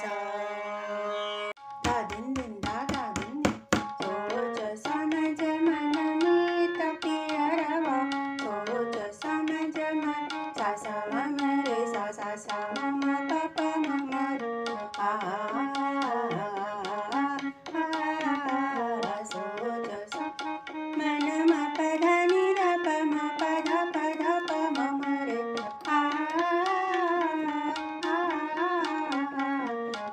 सा दा दिन दिन दा दा दिन दिन तोच समझ मन मीत पियरवा तोच समझ मन सा सा म रे सा सा सा म प प म रे आ सोच मन म प ध नि र प म प ध प म रे आ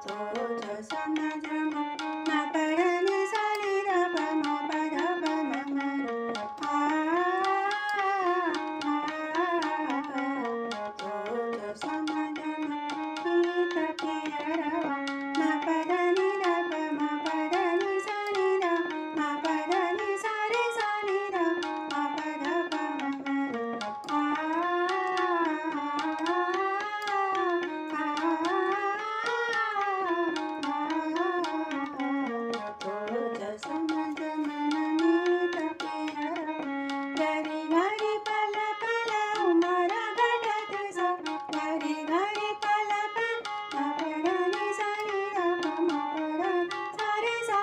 सोच समझ म प ध नि सा नि र प म प ध प म रे आ सोच समझ मन मीत पियरवा म प ध नि र प म प ध नि सा नि र म प ध नि सा रे सा नि र म प ध प म रे सोच समझ मन मीत पियरवा घरी घरी पल पल उमर घटत सा घरी घरी पल पल म प ध नि सा नि र प म प ध सा रे सा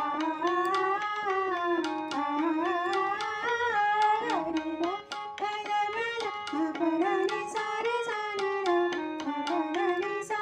घरी घरी पल पल म प ध नि सा रे सा नि र म प ध नि सा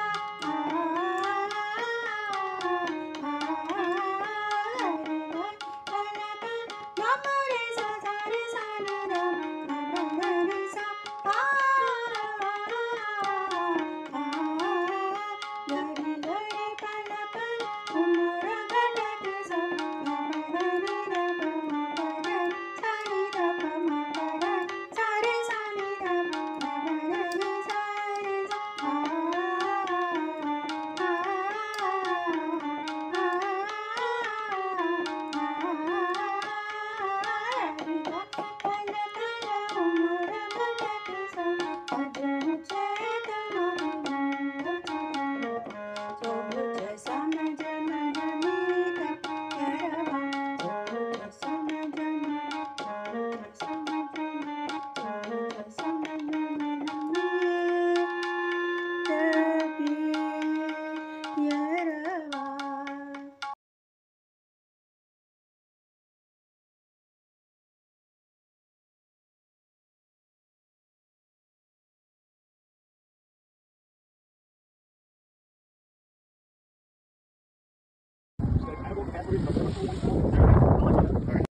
I will